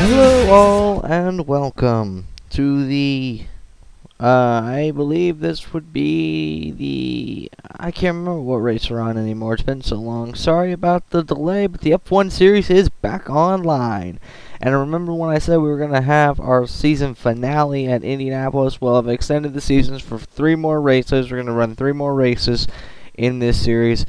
Hello all and welcome to the I believe this would be the I can't remember what race we're on anymore. It's been so long. Sorry about the delay, but the F1 series is back online. And I remember when I said we were going to have our season finale at Indianapolis. Well, I've extended the seasons for 3 more races. We're going to run 3 more races in this series.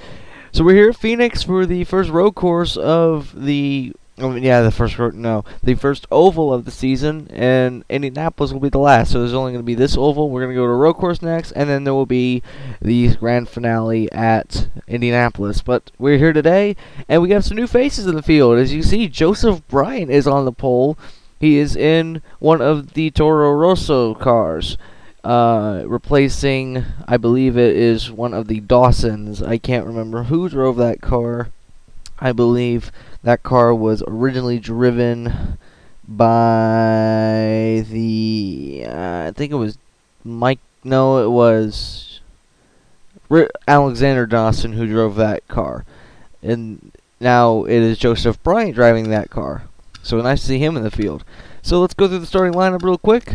So we're here at Phoenix for the first road course of the the first oval of the season, and Indianapolis will be the last. So there's only going to be this oval. We're going to go to road course next, and then there will be the grand finale at Indianapolis. But we're here today, and we got some new faces in the field. As you see, Joseph Bryant is on the pole. He is in one of the Toro Rosso cars, replacing, I believe it is one of the Dawsons. I can't remember who drove that car. I believe that car was originally driven by the, I think it was Mike, no, it was Alexander Dawson who drove that car. And now it is Joseph Bryant driving that car. So nice to see him in the field. So let's go through the starting lineup real quick,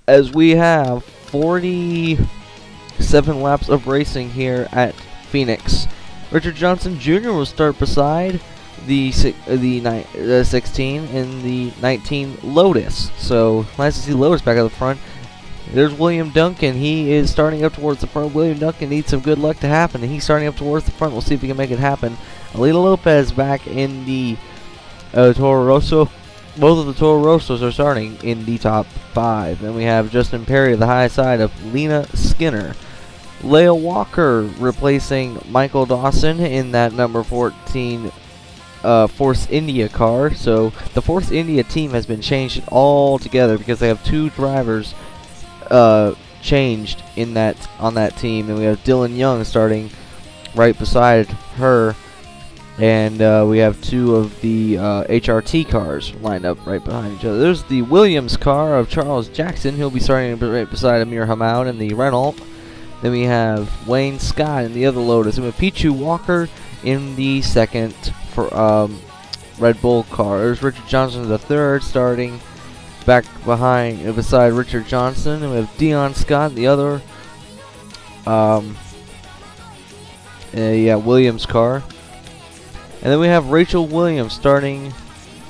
as we have 47 laps of racing here at Phoenix. Richard Johnson Jr. will start beside the 16 and the 19 Lotus. So nice to see Lotus back at the front. There's William Duncan. He is starting up towards the front. William Duncan needs some good luck to happen, and he's starting up towards the front. We'll see if he can make it happen. Alita Lopez back in the Toro Rosso. Both of the Toro Rossos are starting in the top 5. Then we have Justin Perry at the high side of Lena Skinner. Leah Walker replacing Michael Dawson in that number 14 Force India car. So the Force India team has been changed altogether because they have 2 drivers changed in on that team. And we have Dylan Young starting right beside her. And we have 2 of the HRT cars lined up right behind each other. There's the Williams car of Charles Jackson. He'll be starting right beside Amir Hamad in the Renault. Then we have Wayne Scott in the other Lotus. And we have Pichu Walker in the second for Red Bull car. There's Richard Johnson the third starting back beside Richard Johnson. And we have Dion Scott in the other Williams car. And then we have Rachel Williams starting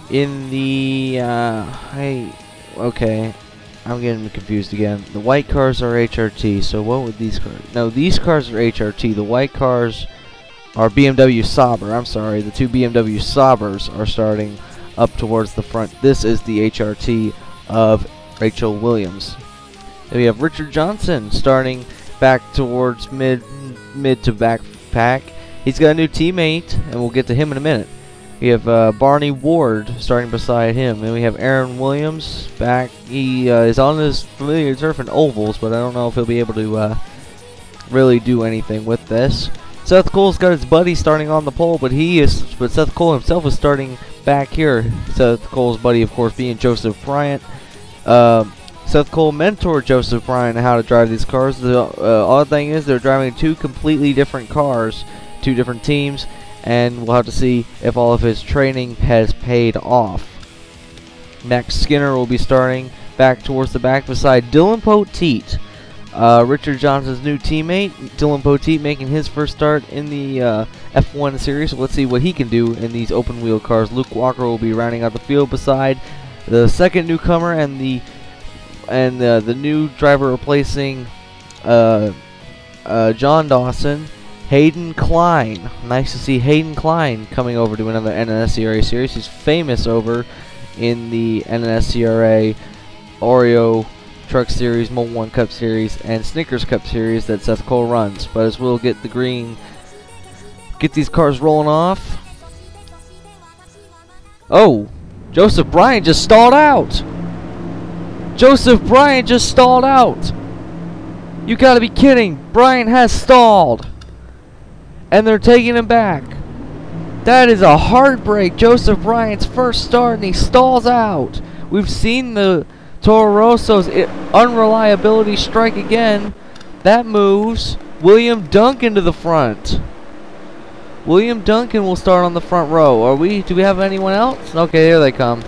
in the I'm getting confused again. The white cars are HRT, so what would these cars? No, these cars are HRT. The white cars are BMW Sauber. I'm sorry, the 2 BMW Saubers are starting up towards the front. This is the HRT of Rachel Williams. Then we have Richard Johnson starting back towards mid to back pack. He's got a new teammate, and we'll get to him in a minute. We have Barney Ward starting beside him. Then we have Aaron Williams back. He is on his familiar turf in ovals, but I don't know if he'll be able to really do anything with this. Seth Cole's got his buddy starting on the pole, but Seth Cole himself is starting back here. Seth Cole's buddy, of course, being Joseph Bryant. Seth Cole mentored Joseph Bryant on how to drive these cars. The odd thing is they're driving 2 completely different cars, 2 different teams. And we'll have to see if all of his training has paid off. Max Skinner will be starting back towards the back beside Dylan Poteet, Richard Johnson's new teammate. Dylan Poteet making his first start in the F1 series. So let's see what he can do in these open wheel cars. Luke Walker will be rounding out the field beside the second newcomer and the new driver replacing John Dawson, Hayden Klein. Nice to see Hayden Klein coming over to another NNSCRA series. He's famous over in the NNSCRA Oreo Truck Series, Mold 1 Cup Series, and Snickers Cup Series that Seth Cole runs. But as we'll get these cars rolling off. Oh, Joseph Bryant just stalled out. Joseph Bryant just stalled out. You gotta be kidding. Bryant has stalled. And they're taking him back. That is a heartbreak. Joseph Bryant's first start, and he stalls out. We've seen the Toro Rosso's unreliability strike again. That moves William Duncan to the front. William Duncan will start on the front row. Do we have anyone else? Okay, here they come.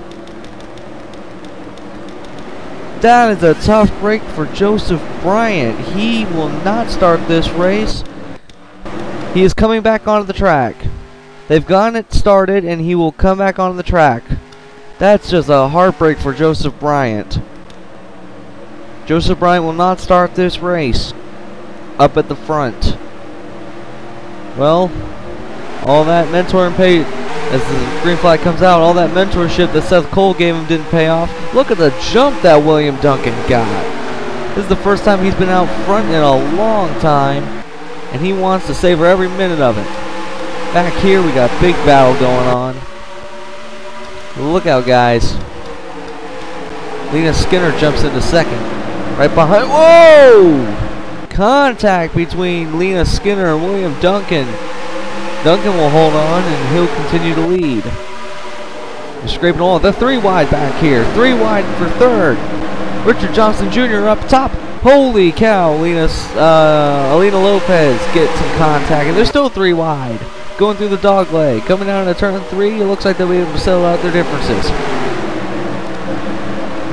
that is a tough break for Joseph Bryant. He will not start this race. He is coming back onto the track. They've gotten it started, and he will come back onto the track. That's just a heartbreak for Joseph Bryant. Joseph Bryant will not start this race up at the front. Well, all that mentor and pay, as the green flag comes out, all that mentorship that Seth Cole gave him didn't pay off. Look at the jump that William Duncan got. This is the first time he's been out front in a long time, and he wants to savor every minute of it. Back here, we got big battle going on. Look out, guys. Lena Skinner jumps into second. Right behind. Whoa! Contact between Lena Skinner and William Duncan. Duncan will hold on, and he'll continue to lead. They're scraping all. They're 3 wide back here. 3 wide for third. Richard Johnson Jr. up top. Holy cow! Alina Lopez gets some contact, and they're still 3 wide. Going through the dog leg. Coming down into turn 3, it looks like they'll be able to settle out their differences.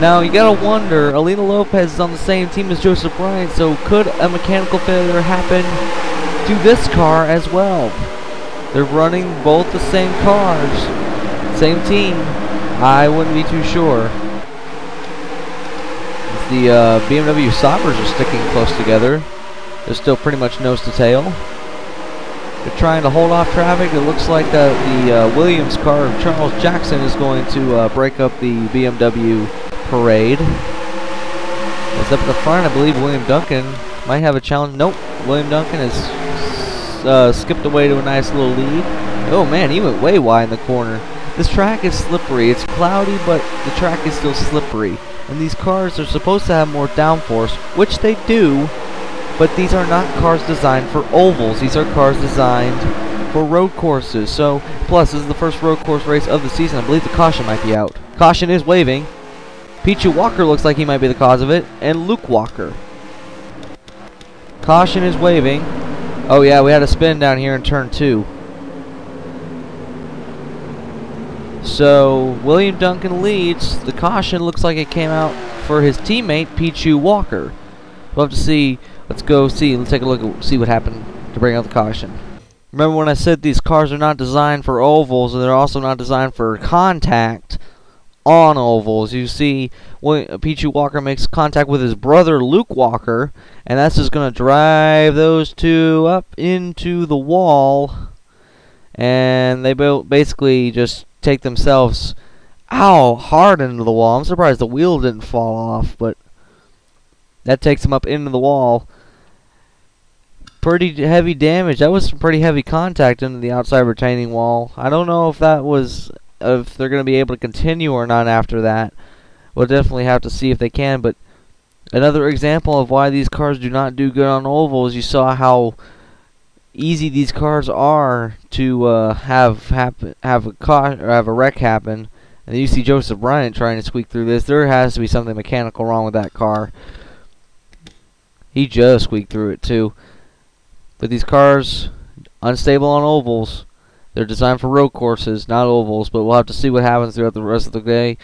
Now, you gotta wonder, Alina Lopez is on the same team as Joseph Bryant, so could a mechanical failure happen to this car as well? They're running both the same cars, same team. I wouldn't be too sure. The BMW Saubers are sticking close together. They're still pretty much nose to tail. They're trying to hold off traffic. It looks like the Williams car of Charles Jackson is going to break up the BMW parade. It's up at the front. I believe William Duncan might have a challenge. Nope. William Duncan has skipped away to a nice little lead. Oh man, he went way wide in the corner. This track is slippery. It's cloudy, but the track is still slippery. And these cars are supposed to have more downforce, which they do. But these are not cars designed for ovals. These are cars designed for road courses. So, plus, this is the first road course race of the season. I believe the caution might be out. Caution is waving. Pichu Walker looks like he might be the cause of it. And Luke Walker. Caution is waving. Oh yeah, we had a spin down here in turn 2. So, William Duncan leads. The caution looks like it came out for his teammate, Pichu Walker. We'll have to see. Let's go see. Let's take a look see what happened to bring out the caution. Remember when I said these cars are not designed for ovals, and they're also not designed for contact on ovals. You see, Pichu Walker makes contact with his brother Luke Walker, and that's just going to drive those two up into the wall, and they basically just take themselves hard into the wall. I'm surprised the wheel didn't fall off, but that takes them up into the wall. Pretty heavy damage. That was some pretty heavy contact into the outside retaining wall. I don't know if that was, if they're going to be able to continue or not after that. We'll definitely have to see if they can. But another example of why these cars do not do good on ovals. You saw how easy these cars are to have a wreck happen. And you see Joseph Bryant trying to squeak through this. There has to be something mechanical wrong with that car. He just squeaked through it too. But these cars, unstable on ovals. They're designed for road courses, not ovals. But we'll have to see what happens throughout the rest of the day.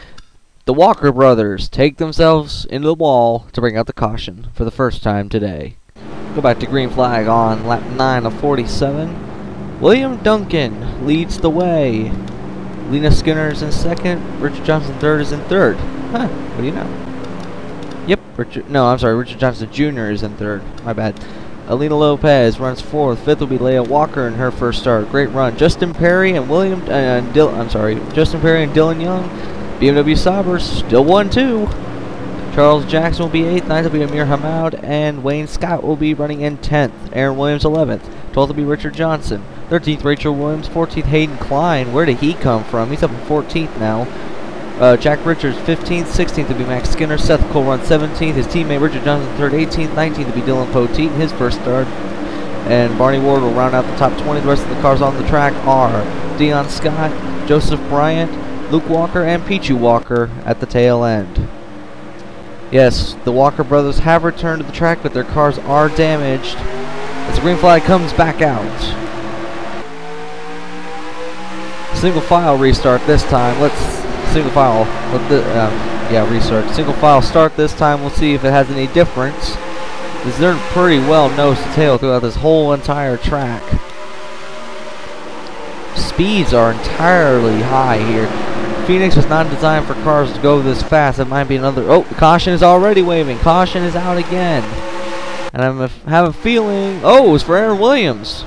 The Walker brothers take themselves into the wall to bring out the caution for the first time today. Go back to green flag on lap 9 of 47. William Duncan leads the way. Lena Skinner is in second. Richard Johnson III is in third. Huh, what do you know? Yep, Richard Johnson Jr. is in third. My bad. Alina Lopez runs fourth. Fifth will be Leah Walker in her first start. Great run. Justin Perry and Justin Perry and Dylan Young. BMW Saubers still 1-2. Charles Jackson will be 8th. 9th will be Amir Hamad, and Wayne Scott will be running in 10th. Aaron Williams 11th. 12th will be Richard Johnson. 13th Rachel Williams. 14th Hayden Klein. Where did he come from? He's up in 14th now. Jack Richards 15th, 16th to be Max Skinner. Seth Cole runs 17th. His teammate Richard Johnson 3rd, 18th, 19th to be Dylan Poteet in his first start. And Barney Ward will round out the top 20. The rest of the cars on the track are Dion Scott, Joseph Bryant, Luke Walker, and Pichu Walker at the tail end. Yes, the Walker brothers have returned to the track, but their cars are damaged as the green flag comes back out. Single file restart this time. Let's single file. Yeah, restart. Single file start this time. We'll see if it has any difference. Because they're pretty well nose to tail throughout this whole entire track. Speeds are entirely high here. Phoenix was not designed for cars to go this fast. It might be another... Oh, caution is already waving. Caution is out again. And I have a feeling... Oh, it was for Aaron Williams.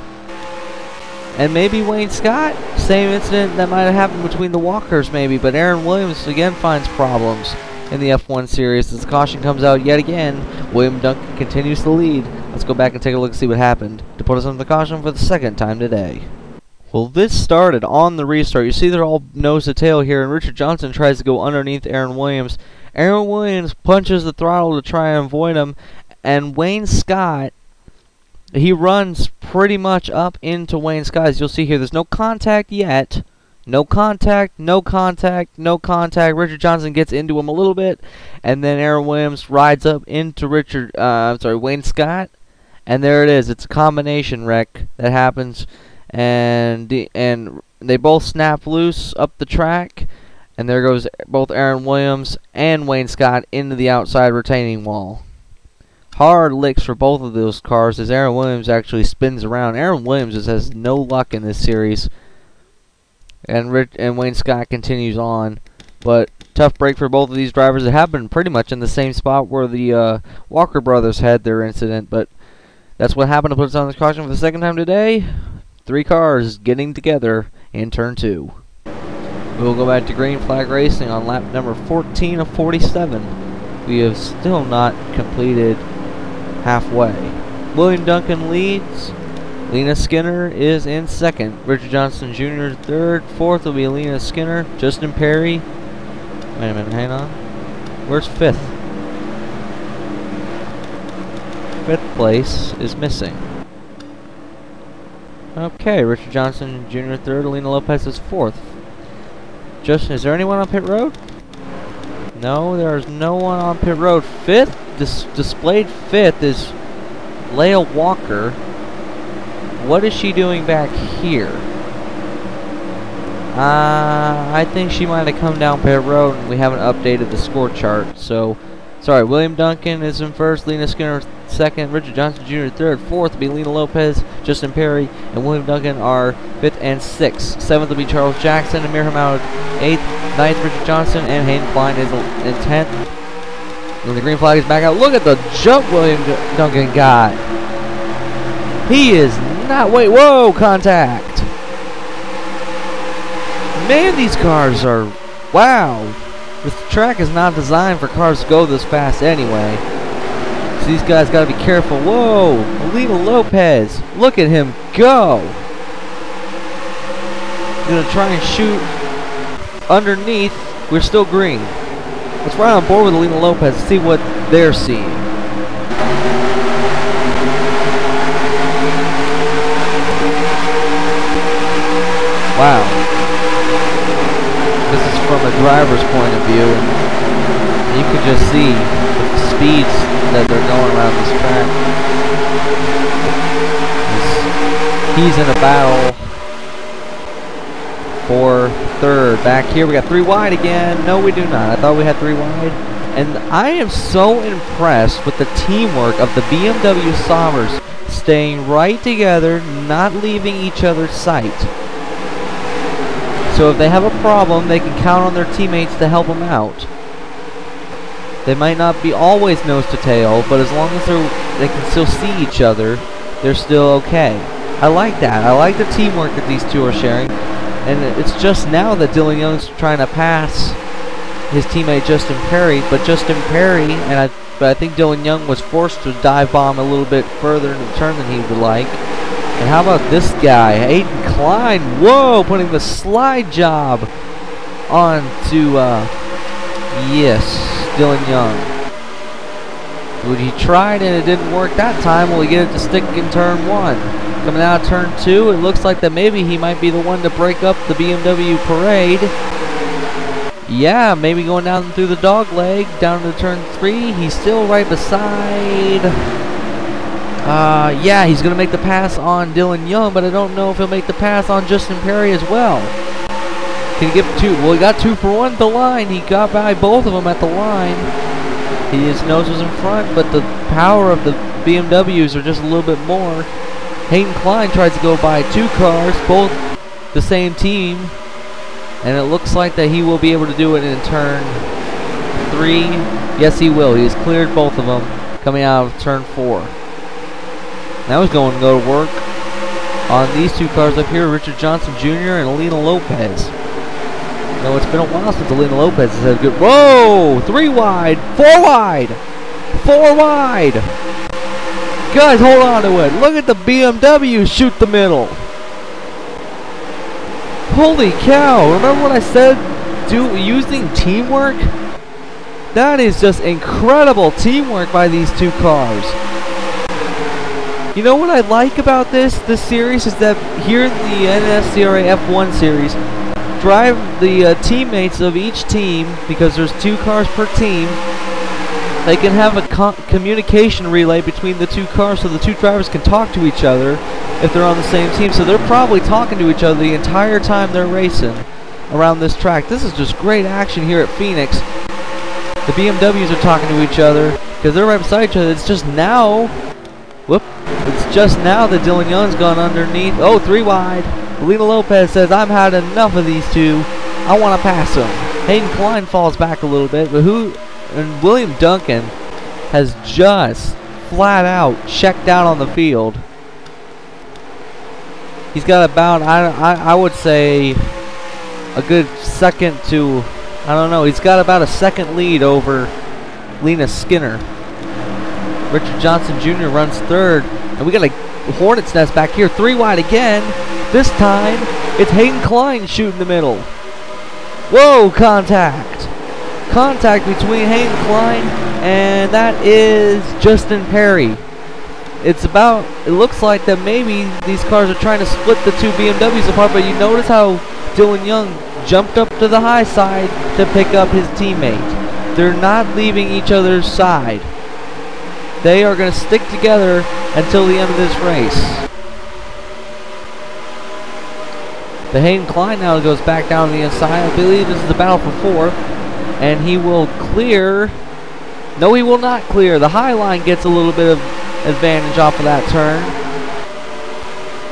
And maybe Wayne Scott. Same incident that might have happened between the Walkers maybe. But Aaron Williams again finds problems in the F1 series as the caution comes out yet again. William Duncan continues to lead. Let's go back and take a look and see what happened to put us on the caution for the second time today. Well, this started on the restart. You see they're all nose to tail here, and Richard Johnson tries to go underneath Aaron Williams. Aaron Williams punches the throttle to try and avoid him, and Wayne Scott, he runs pretty much up into Wayne Scott. As you'll see here, there's no contact yet. No contact, no contact, no contact. Richard Johnson gets into him a little bit, and then Aaron Williams rides up into Wayne Scott, and there it is. It's a combination wreck that happens, and they both snap loose up the track, and there goes both Aaron Williams and Wayne Scott into the outside retaining wall. Hard licks for both of those cars as Aaron Williams actually spins around. Aaron Williams just has no luck in this series. And Wayne Scott continues on, but tough break for both of these drivers. It happened pretty much in the same spot where the Walker brothers had their incident, but that's what happened to put us on this caution for the second time today. 3 cars getting together in turn 2. We will go back to green flag racing on lap number 14 of 47. We have still not completed halfway. William Duncan leads. Lena Skinner is in second. Richard Johnson Jr. third. Fourth will be Lena Skinner. Justin Perry. Wait a minute, hang on. Where's fifth? Fifth place is missing. Okay, Richard Johnson Jr. third. Alina Lopez is fourth. Justin, is there anyone on pit road? No, there's no one on pit road. Fifth, displayed fifth is Leia Walker. What is she doing back here? I think she might have come down pit road and we haven't updated the score chart. So, sorry, William Duncan is in first, Lena Skinner second, Richard Johnson Jr. third, fourth will be Lena Lopez, Justin Perry, and William Duncan are fifth and sixth. Seventh will be Charles Jackson, Amir Hamad eighth, ninth Richard Johnson, and Hayden Klein is in 10th. And the green flag is back out. Look at the jump William Duncan got. He is not, wait, whoa, contact. Man, these cars are, wow. This track is not designed for cars to go this fast anyway. So these guys got to be careful. Whoa, Alina Lopez, look at him go. Gonna try and shoot underneath. We're still green. Let's ride on board with Alina Lopez and see what they're seeing. Wow. This is from a driver's point of view, and you can just see the speeds that they're going around this track. He's in a battle for third. Back here we got 3 wide again. No, we do not. I thought we had 3 wide. And I am so impressed with the teamwork of the BMW Saubers, staying right together, not leaving each other's sight. So if they have a problem, they can count on their teammates to help them out. They might not be always nose to tail, but as long as they can still see each other, they're still okay. I like that. I like the teamwork that these two are sharing. And it's just now that Dylan Young's trying to pass his teammate Justin Perry, but Justin Perry, but I think Dylan Young was forced to dive bomb a little bit further into the turn than he would like. And how about this guy, Hayden Klein? Whoa, putting the slide job onto, yes, Dylan Young. He tried and it didn't work that time. Will he get it to stick in turn 1? Coming out of turn 2, it looks like that maybe he might be the one to break up the BMW parade. Yeah, maybe going down through the dog leg, down to turn 3. He's still right beside... yeah, he's going to make the pass on Dylan Young, but I don't know if he'll make the pass on Justin Perry as well. Can he get two? Well, he got 2 for 1 at the line. He got by both of them at the line. His nose was in front, but the power of the BMWs are just a little bit more. Hayden Klein tries to go by 2 cars, both the same team, and it looks like that he will be able to do it in turn 3. Yes, he will. He has cleared both of them coming out of turn 4. Now he's going to go to work on these 2 cars up here, Richard Johnson Jr. and Alina Lopez. No, it's been a while since Alina Lopez has had a good. Whoa! 3 wide, 4 wide, 4 wide. Guys, hold on to it. Look at the BMW shoot the middle. Holy cow! Remember what I said? Using teamwork? That is just incredible teamwork by these 2 cars. You know what I like about this series is that here in the NNSCRA F1 series, drive the teammates of each team, because there's 2 cars per team, they can have a communication relay between the 2 cars so the 2 drivers can talk to each other if they're on the same team. So they're probably talking to each other the entire time they're racing around this track. This is just great action here at Phoenix. The BMWs are talking to each other because they're right beside each other. It's just now, it's just now that Dylan Young's gone underneath. Oh, 3 wide. Alina Lopez says, I've had enough of these 2. I want to pass them. Hayden Klein falls back a little bit, but and William Duncan has just flat out checked out on the field. He's got about, I would say, a good second to, I don't know, he's got about a second lead over Lena Skinner. Richard Johnson Jr. runs 3rd, and we got a hornet's nest back here. 3 wide again. This time, it's Hayden Klein shooting the middle. Whoa, contact. Contact between Hayden Klein and that is Justin Perry. It looks like that maybe these cars are trying to split the 2 BMWs apart, but you notice how Dylan Young jumped up to the high side to pick up his teammate. They're not leaving each other's side. They are going to stick together until the end of this race. The Hayden Klein now goes back down to the inside. I believe this is the battle for 4th. And he will clear. No, he will not clear. The high line gets a little bit of advantage off of that turn.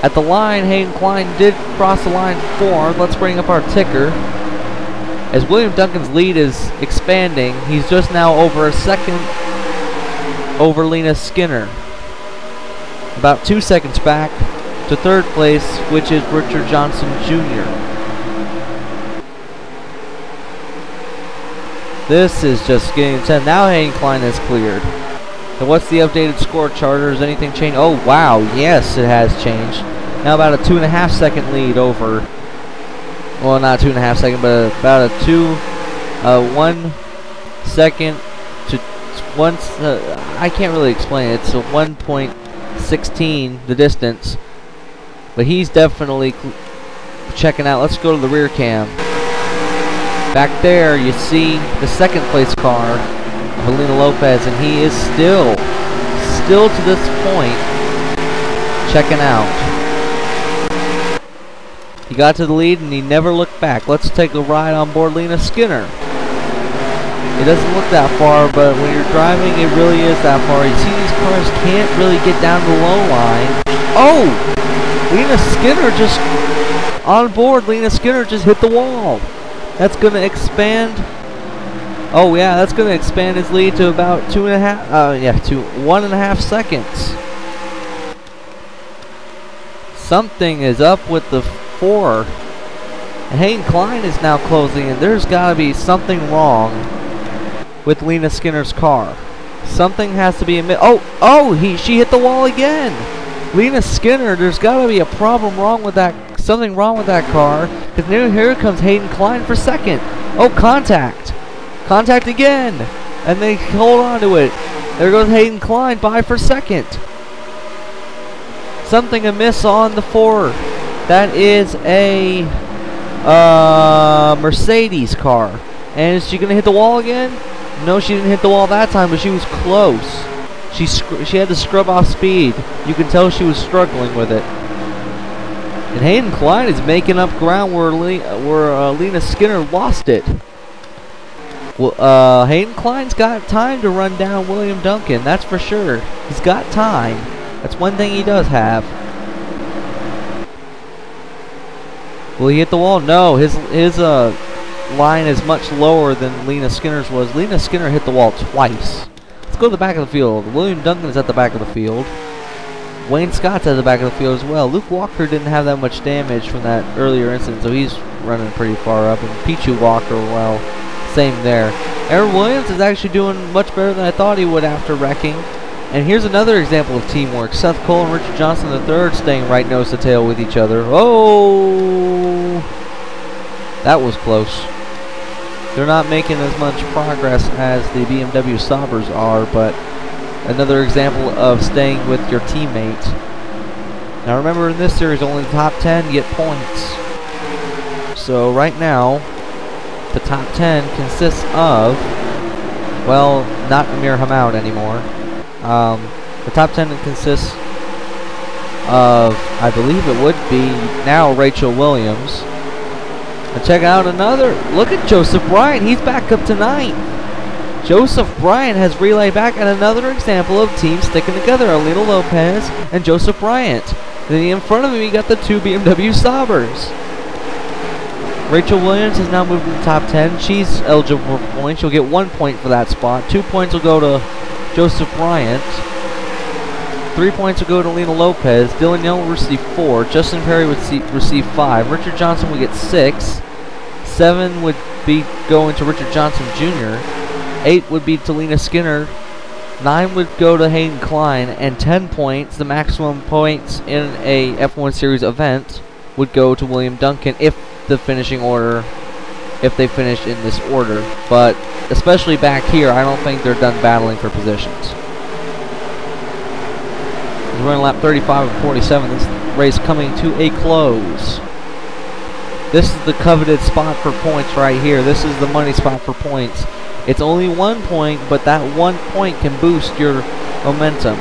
At the line, Hayden Klein did cross the line 4th. Let's bring up our ticker. As William Duncan's lead is expanding, he's just now over a second over Lena Skinner. About 2 seconds back to 3rd place, which is Richard Johnson Jr. This is just getting intense. Now Hayden Klein is cleared. So what's the updated score, Charter? Has anything changed? Oh, wow. Yes, it has changed. Now about a 2.5 second lead over, well, not 2.5 second, but about a 1 second to 1, I can't really explain it. It's a 1.16, the distance. But he's definitely checking out. Let's go to the rear cam. Back there, you see the 2nd place car, Alina Lopez, and he is still to this point, checking out. He got to the lead and he never looked back. Let's take a ride on board Lena Skinner. It doesn't look that far, but when you're driving, it really is that far. You see these cars can't really get down the low line. Oh! Lena Skinner just, on board, Lena Skinner just hit the wall. That's going to expand. Oh yeah, that's going to expand his lead to about 2.5, to 1.5 seconds. Something is up with the 4. And Hayden Klein is now closing in. There's got to be something wrong with Lena Skinner's car. Something has to be she hit the wall again. Lena Skinner, there's got to be a problem wrong with that, something wrong with that car. Because here comes Hayden Klein for 2nd. Oh, contact. Contact again. And they hold on to it. There goes Hayden Klein by for 2nd. Something amiss on the 4. That is a Mercedes car. And is she going to hit the wall again? No, she didn't hit the wall that time, but she was close. She had to scrub off speed. You can tell she was struggling with it. And Hayden Klein is making up ground where Lena Skinner lost it. Well, Hayden Klein's got time to run down William Duncan, that's for sure. He's got time. That's one thing he does have. Will he hit the wall? No, his line is much lower than Lena Skinner's was. Lena Skinner hit the wall twice. Let's go to the back of the field. William Duncan is at the back of the field. Wayne Scott's at the back of the field as well. Luke Walker didn't have that much damage from that earlier incident, so he's running pretty far up. And Pichu Walker, well, same there. Aaron Williams is actually doing much better than I thought he would after wrecking. And here's another example of teamwork. Seth Cole and Richard Johnson III staying right nose to tail with each other. Oh! That was close. They're not making as much progress as the BMW Saubers are, but another example of staying with your teammate. Now remember, in this series, only the top 10 get points. So right now, the top 10 consists of, well, not Amir Hamad anymore. The top 10 consists of, I believe it would be now Rachel Williams. And check out another, look at Joseph Bryant, he's back up to 9th. Joseph Bryant has relayed back, and another example of teams sticking together. Alina Lopez and Joseph Bryant. Then in front of me, you got the 2 BMW Saubers. Rachel Williams has now moved to the top 10. She's eligible for points. She'll get 1 point for that spot. 2 points will go to Joseph Bryant. 3 points will go to Alina Lopez. Dylan Young will receive 4. Justin Perry would receive 5. Richard Johnson would get 6. 7 would be going to Richard Johnson Jr. 8 would be to Lena Skinner. 9 would go to Hayden Klein. And 10 points, the maximum points in a F1 Series event, would go to William Duncan if the finishing order, if they finished in this order. But especially back here, I don't think they're done battling for positions. We're running lap 35 of 47. This race coming to a close. This is the coveted spot for points right here. This is the money spot for points. It's only 1 point, but that 1 point can boost your momentum.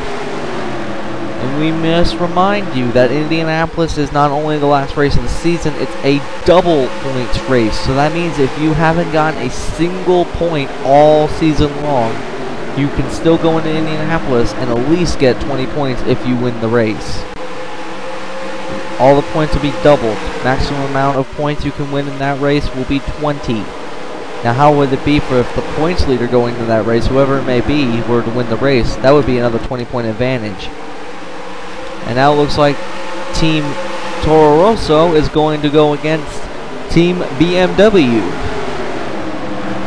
And we must remind you that Indianapolis is not only the last race of the season, it's a double points race. So that means if you haven't gotten a single point all season long, you can still go into Indianapolis and at least get 20 points if you win the race. All the points will be doubled. Maximum amount of points you can win in that race will be 20. Now how would it be for if the points leader going into that race, whoever it may be, were to win the race? That would be another 20-point advantage. And now it looks like Team Toro Rosso is going to go against Team BMW.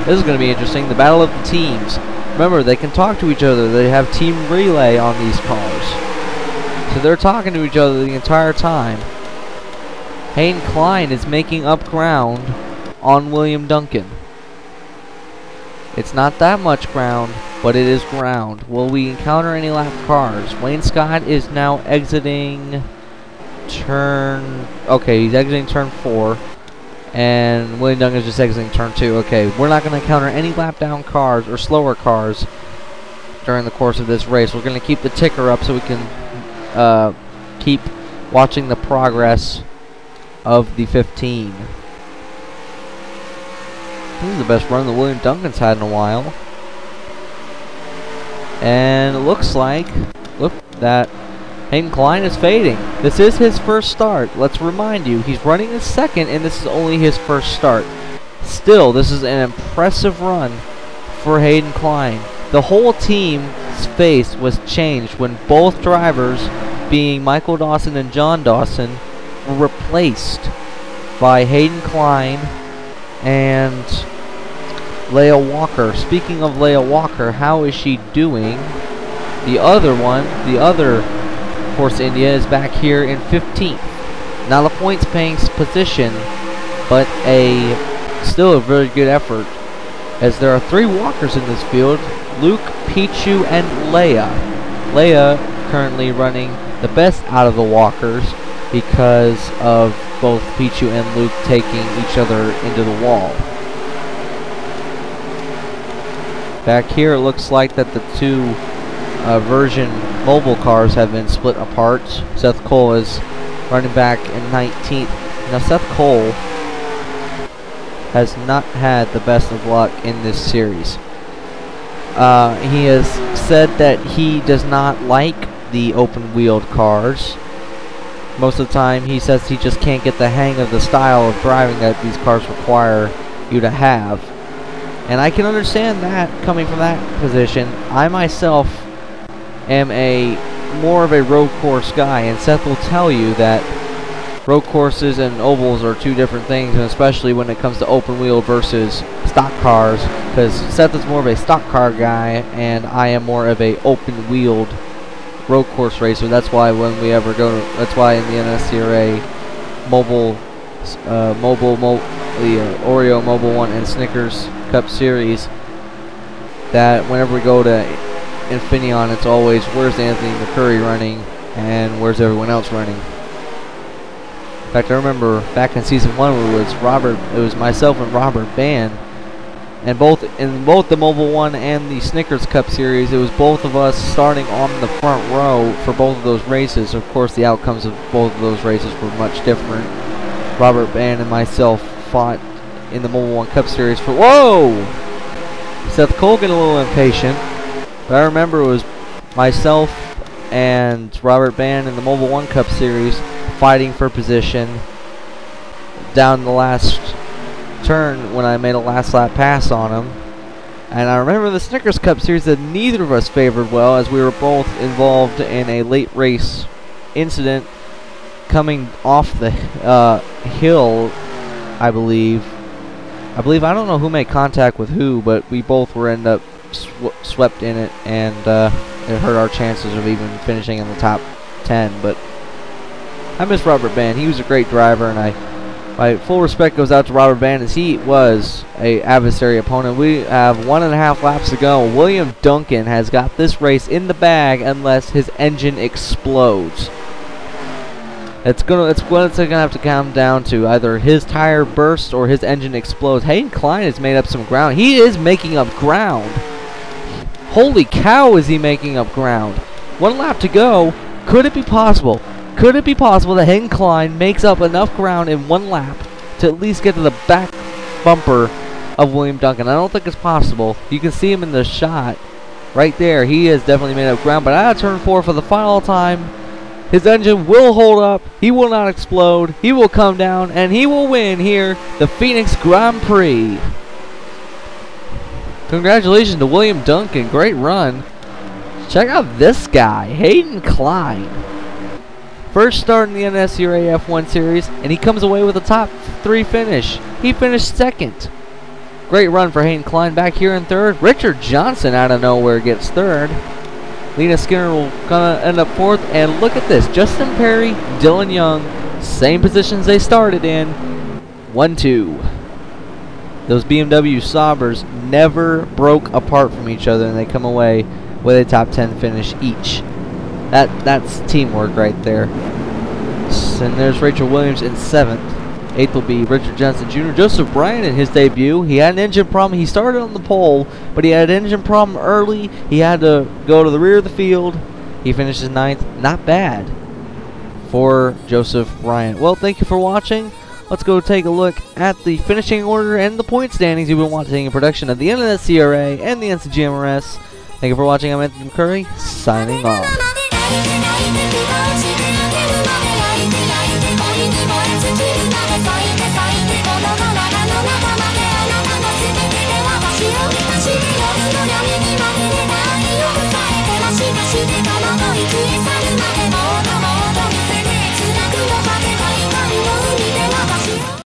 This is going to be interesting. The battle of the teams. Remember, they can talk to each other. They have team relay on these cars. So they're talking to each other the entire time. Hayden Klein is making up ground on William Duncan. It's not that much ground, but it is ground. Will we encounter any lap cars? Wayne Scott is now exiting turn... Okay, he's exiting turn 4. And William Duncan is just exiting turn 2. Okay, we're not going to encounter any lap down cars or slower cars during the course of this race. We're going to keep the ticker up so we can keep watching the progress of the 15. This is the best run that William Duncan's had in a while. And it looks like, look, that Hayden Klein is fading. This is his first start. Let's remind you, he's running his second, and this is only his first start. Still, this is an impressive run for Hayden Klein. The whole team's face was changed when both drivers, being Michael Dawson and John Dawson, were replaced by Hayden Klein and Leah Walker. Speaking of Leah Walker, how is she doing? The other one, the other Force India, is back here in 15th. Not a points paying position, but still a very good effort, as there are 3 walkers in this field: Luke, Pichu, and Leah. Leah currently running the best out of the walkers because of both Pichu and Luke taking each other into the wall. Back here, it looks like that the 2 version mobile cars have been split apart. Seth Cole has running back in 19th. Now Seth Cole has not had the best of luck in this series. He has said that he does not like the open-wheeled cars. Most of the time he says he just can't get the hang of the style of driving that these cars require you to have. And I can understand that coming from that position. I myself am more of a road course guy, and Seth will tell you that road courses and ovals are two different things, and especially when it comes to open wheel versus stock cars, because Seth is more of a stock car guy and I am more of a open wheeled road course racer. That's why when we ever go to, that's why in the NNSCRA the Oreo Mobile 1 and Snickers Cup Series, that whenever we go to Infineon, it's always where's Anthony McCurry running and where's everyone else running. In fact, I remember back in season 1 it was myself and Robert Band, and both the Mobile 1 and the Snickers Cup Series, it was both of us starting on the front row for both of those races. Of course, the outcomes of both of those races were much different. Robert Band and myself fought in the Mobile 1 Cup Series for... Whoa! Seth Cole getting a little impatient. But I remember it was myself and Robert Band in the Mobile 1 Cup Series fighting for position down the last turn when I made a last lap pass on him. And I remember the Snickers Cup Series that neither of us favored well, as we were both involved in a late race incident coming off the hill, I believe. I don't know who made contact with who, but we both were end up swept in it, and it hurt our chances of even finishing in the top 10. But I miss Robert Band. He was a great driver, and my full respect goes out to Robert Band, as he was a adversary opponent. We have 1.5 laps to go. William Duncan has got this race in the bag unless his engine explodes. It's gonna have to come down to either his tire bursts or his engine explodes. Hayden Klein has made up some ground. He is making up ground. Holy cow, is he making up ground? 1 lap to go. Could it be possible? Could it be possible that Hayden Klein makes up enough ground in 1 lap to at least get to the back bumper of William Duncan? I don't think it's possible. You can see him in the shot right there. He has definitely made up ground. But out of turn 4 for the final time, his engine will hold up. He will not explode. He will come down, and he will win here the Phoenix Grand Prix. Congratulations to William Duncan. Great run. Check out this guy, Hayden Klein. First start in the NNSCRA F1 Series, and he comes away with a top 3 finish. He finished 2nd. Great run for Hayden Klein back here in 3rd. Richard Johnson out of nowhere gets 3rd. Lena Skinner will kind of end up 4th. And look at this. Justin Perry, Dylan Young, same positions they started in. 1-2. Those BMW Saubers never broke apart from each other, and they come away with a top 10 finish each. That's teamwork right there. And there's Rachel Williams in 7th. 8th will be Richard Johnson Jr. Joseph Bryan in his debut. He had an engine problem. He started on the pole, but he had an engine problem early. He had to go to the rear of the field. He finishes 9th. Not bad for Joseph Bryan. Well, thank you for watching. Let's go take a look at the finishing order and the point standings you've been watching in production of the NNSCRA and the NCGMRS. Thank you for watching. I'm Anthony McCurry, signing off.